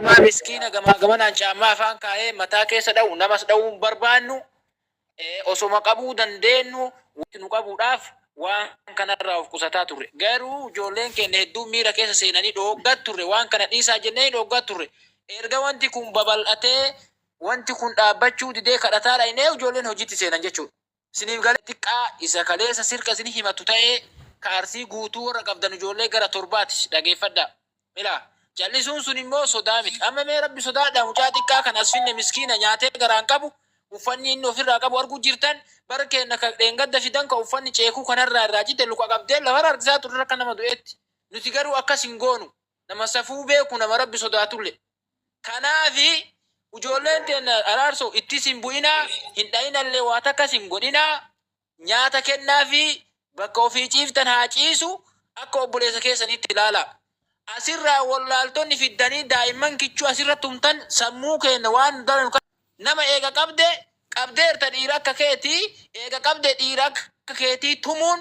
Ma miskiina gamanaan caammaa afaan kaa'ee mataa keessa dha'u namas dha'uun barbaannu osoma qabuu dandeenyu wanti nu qabuudhaaf waan kanarraa of qusataa turre. Garuu ijoolleen keenya hedduu miira keessa seenanii dhooggat turre waan kana dhiisaa jennee dhooggat turre. Erga wanti kun babal'atee wanti kun dhaabbachuu didee kadhataadha innee ijoolleen hojiitti seenan jechuudha. Isiniif galee xiqqaa isa kaleessa sirqa isin himatu ta'ee kaarsii guutuu warra qabdan ijoollee gara torbaati dhageeffadhaa. Milaa jallisuun sun immoo sodaa miti. Amma mee rabbi sodaadha mucaa xiqqaa kan as finne miskiina nyaatee garaan qabu uffanni inni ofirraa qabu arguu jirtan bara keenya kan dheengadda fidan kan uffanni ceekuu kanarraa irraa jidde luka qabdee lafa harkisaa turre akka nama du'eetti. Nuti garuu akkas hin goonu. Nama safuu beeku nama rabbi sodaatullee. Kanaafi ijoolleen teenya araarsoo ittis hin bu'inaa hin dhayinallee waa takkas hin godhinaa nyaata kennaafi bakka ofii ciiftan haa ciisu akka obboleessa keessanitti ilaalaa. Asirraa wallaaltonni fiddanii daa'imman kichuu asirra tumtan sammuu keenya waan daran nama eega qabdeerta dhiira akka keetii eega qabde dhiira akka keetii tumuun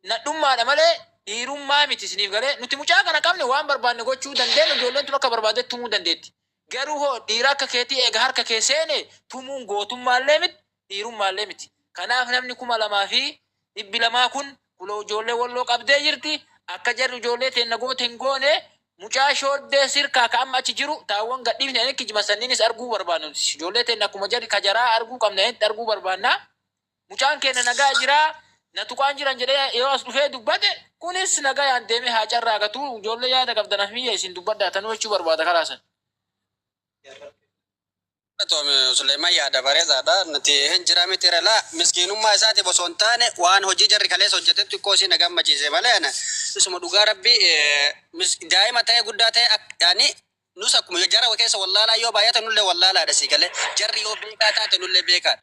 nadhummaadha malee dhiirummaa miti isiniif galee nuti mucaa kana qabne waan barbaanne gochuu dandeenya ijoolleen tun akka barbaade tumuu dandeetti. Garuu hoo dhiira akka keetii eega harka kee seene tumuun gootummaallee miti dhiirummaallee miti. Kanaaf namni 2,200 kun kuloo ijoollee walloo qabdee jirti. Akka jarri ijoollee teenya goote hin goone mucaa shooddee sirkaa ka amma achi jiru taawwan gadhiifne inni kijima sanniinis arguu barbaannu. Ijoollee teenya akkuma jarri kajaraa arguu qabna inni arguu barbaanna. Mucaan keenya nagaa jiraa na tuqaan jiran jedhee yoo as dhufee dubbate kunis nagaa yaan deemee haa carraa gatu ijoollee yaada qabdanaaf biyya isin dubbaddaa tanuu jechuu barbaada karaasan. Sulaiman yaada bareedaadha. Nuti hin jiraame tirala miskiinummaa isaati bosoo taane waan hojii jarri kaleessa hojjetetti xiqqoo si nagammachiise malee isuma dhugaa rabbi daa'ima ta'ee guddaa ta'e yaani nus akkuma jara keessa wallaalaa yoo baay'ata nullee wallaalaadha si galee jarri yoo beekaa taate nullee beekaadha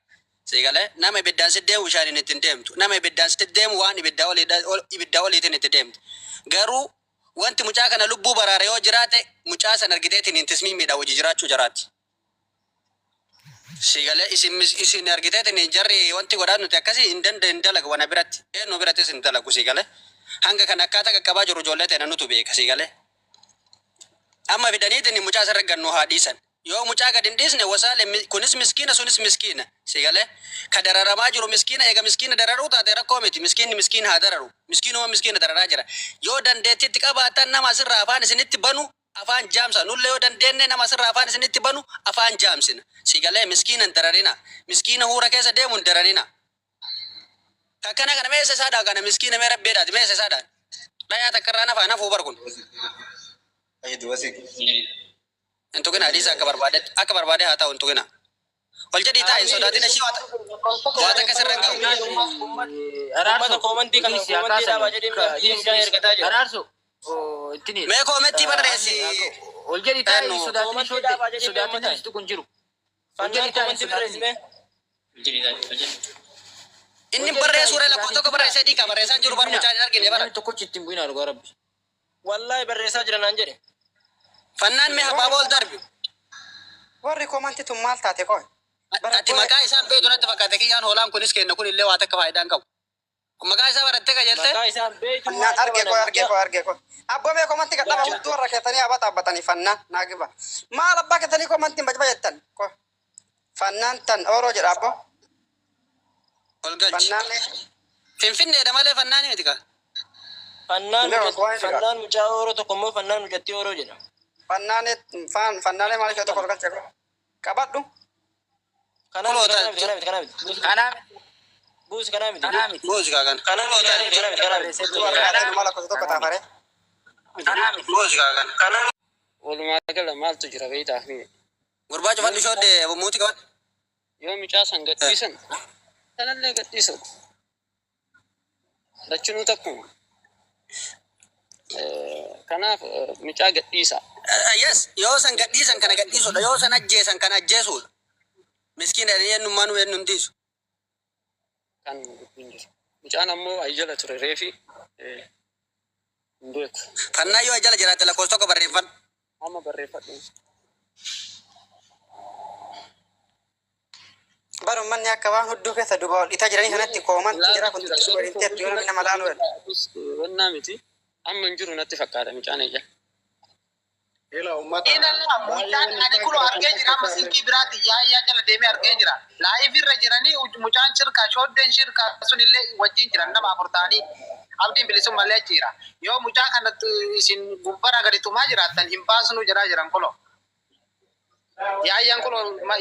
si galee nama ibiddaan si deemu bishaaniin ittiin deemtu nama ibiddaan si deemu waan ibiddaa oliitiin itti deemtu garuu wanti mucaa kana lubbuu baraare yoo jiraate mucaa san argiteetiin hin tismiimiidha hojii jiraachuu jiraatti. Sigale isin argiteetiin jarri wanti godhaan nuti akkasii hin dalagu wana biratti eenyu birattis hin dalagu sigale hanga kan akkaataa qaqqabaa jiru ijoollee teena nutu beeka sigale amma fidaniitiin mucaa sarara gannu haa dhiisan yoo mucaa gad hin dhiisne wasaale kunis miskiina sunis miskiina sigale ka dararamaa jiru miskiina eega miskiina dararuu taate rakkoo miti miskiina haa dararu miskiinuma miskiina dararaa jira yoo dandeettitti qabaatan nama asirraa afaan isinitti banu afaan jaamsa nulle yoo dandeenye nama asirraa afaan isinitti banu afaan jaamsina sigale miskiinan dararina miskiina huura keessa deemuun dararina kana meessa isaadhaa kana miskiina mee rabbeedhaati meessa isaadhaan dhayaa takkarraan afaan hafuu barkun intukina hadiisa akka barbaade haa ta'u intukina ol jedhii taa'in sodaatina ishii waata akkasirra Araarso mee koometti barreessi ol jedhii taa'in sodaatina kun jiru. Inni barreessuudha lakkoo tokko barreessee dhiikaa barreessaan jiru bar mucaan hin argine bara. Tokkochi ittiin bu'inaa dhugaa rabbi. Wallahi barreessaa jira naan jedhe. Fannaan mee habaaboo ol darbi. Warri komanti tun maal taate qoy? Ati maqaa isaan beeku natti fakkaate kiyyaan hoolaan kunis kenna kun illee waa takka faayidaan qabu. Kun maqaa isaa barattee qajeelte? Maqaa isaan beeku. Fannaan argee qoy. Abbaa mee komanti gadhaba hudduu warra keetanii abata abbatanii fannaan naagiba. Maal abbaa keetanii komanti bajba jettan? Fannaan tan ooroo jedha abbaa. Ol galchi. Finfinneedha malee fannaani miti kaa. Fannaan mucaa ooroo tokko immoo fannaan mucattii ooroo jedha. Fannaanee maaliif tokko ol galche qabadhu. Kana miti. Buusi kana miti. Buusi kaa kana. Kana Buusi kaa kana. Walumaa gala maaltu jira beektaa fi gurbaacha fadhi shoodde muuti qaban. yoo mucaa san gadhiisan kanallee gadhiisan lachinuu takkuma. Kanaaf mucaa gadhiisa. Yes, yoo san gadhiisan kana gadhiisuudha yoo san ajjeesan kana ajjeesuudha. Miskiina eenyummaan eenyu hundisu. Kan dubbiin jiru. Mucaan ammoo ajjala ture reefi hin beeku. Fannaa yoo ajjala jiraate lakkoofsa tokko barreeffadhu. Amma barreeffadhu. Baru manni akka waan hudduu keessa duba ol ita jiranii kanatti kooman jira kun walitti yoo nama laalu. Wannaa miti amma hin jiru natti fakkaata mucaan ija. Inalla mucaan ani kulo argee jira masinkii biraati yaayyaa jala deemee argee jira. Laayif irra jiranii mucaan shirkaa shooddeen shirkaa sunillee wajjin jiran nama afur ta'anii abdiin bilisummallee jira. Yoo mucaa kanatti isin gubbara gadi tumaa jiraattan hin baasnu jiraa jiran kulo. Yaayyaan kulo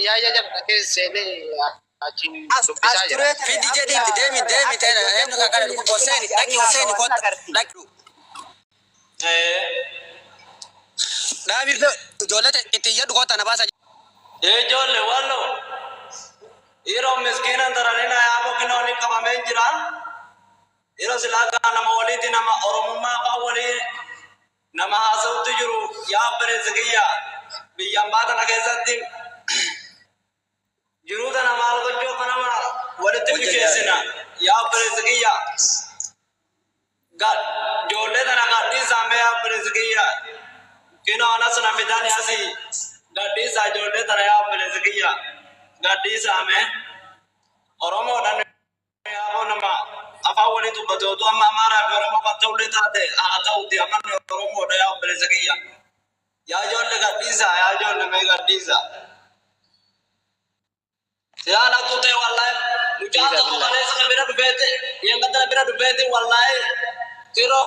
yaayyaa jala keessee achiin dubbisaa jira. Fidi jedhi deemi ta'e eenyu kakara dhugu Hussein dhaqi Hussein kota dhaqi. Dhaabi ijoollee itti jedhu kota na baasa. Ijoollee wallo yeroo miskiina taranina yaaboo kinooni qabamee jira. Yeroo silaa nama waliiti nama oromummaa fa'aa walii nama haasa'utti jiru yaa bireessa kiyya biyyaan baatana keessatti jiruu tana maal gochuu kanama walitti bikeessina yaa bireessa kiyya ijoollee tana gadhiisaame yaa bireessa kiyya kino anas na fidani asi gadhiisa ijoollee tana yaa bireessa kiyya gadhiisaame oromoodhaan yaaboo nama afaan walii dubbate otuu amma amaaraa fi oromoo kan ta'ullee taate haa ta'utti amma oromoodha yaa obboleessa kiyya yaa ijoollee gadhiisa yaa ijoollee mee gadhiisa yaa lakku ta'e wallaahi mucaan tokko kaleessa bira dhufeete yeengatana bira dhufeete wallaahi yeroo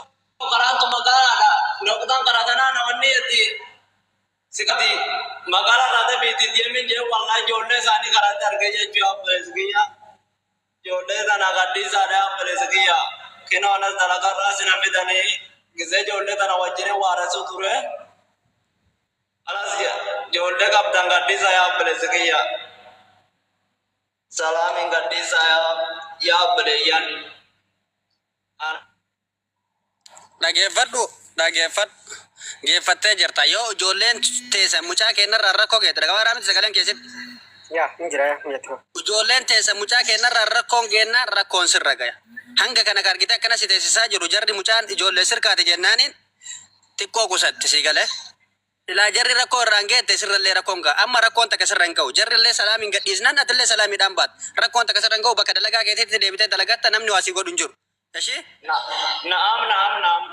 karaantu magaalaadha noqotaan karaa tanaa nawanni yetti sikati magaalaa taate biitti deemin jee wallaahi ijoollee isaanii karaatti argee jechuu yaa obboleessa kiyya ijoollee tana gadhiisaadha yaa obboleessa kiyya kinoo anas dalagarraa sina fidanii gisee ijoollee tana wajjin waaressuu ture alas ijoollee qabdan gadhiisa yaa obboleessa kiyya salaamin gadhiisa yaa obboleeyyan Geeffattee jirta yoo ijoolleen teessan mucaa keenyarraa rakkoo geette dhagabaa miti sagaleen keessatti. Yaa hin jira yaa mijatu. Ijoolleen teessan mucaa keenyarraa rakkoon geennaa rakkoon sirra gaya. Hanga kana argite akkana si teessisaa jiru jarri mucaan ijoollee sirkaate jennaaniin xiqqoo qusatti si galee. Ilaa jarri rakkoo irraan geette sirrallee rakkoon ga'a. Amma rakkoon takka sirra hin ga'u. Jarrillee salaamiin gadhiisnaan atillee salaamiidhaan baatu. Rakkoon takka sirra hin ga'u bakka dalagaa keetiitti deebitee dalagatta namni waa si godhu hin jiru. Ishee? Naam.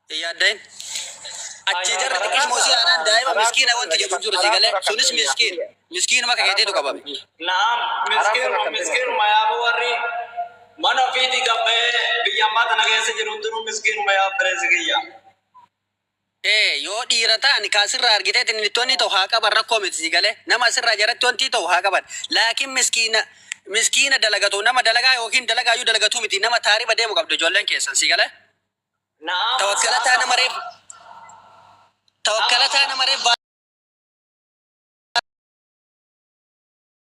Yaaddain. Achi jarri xiqqis moosii aanaan daa'ima miskiina wanti jedhu jiru si galee. Sunis miskiin. Miskiinuma akka keetiitu qabame. Naam, miskiinuma yaaboo warri mana ofiitii gabbee biyya ammaa tana keessa jiru hundinuu miskiinuma yaa obboleessa kiyya. Yoo dhiira ta'an kaasirraa argiteet inni tonni ta'u haa qaban rakkoo miti si galee. Nama asirraa jaratti wanti ta'u haa qaban. Laakiin miskiina dalagatu nama dalagaa yookiin dalagaayyuu dalagatu miti nama taariba deemu qabdu ijoolleen keessan si galee. Naam. Tawakkalataa nama reef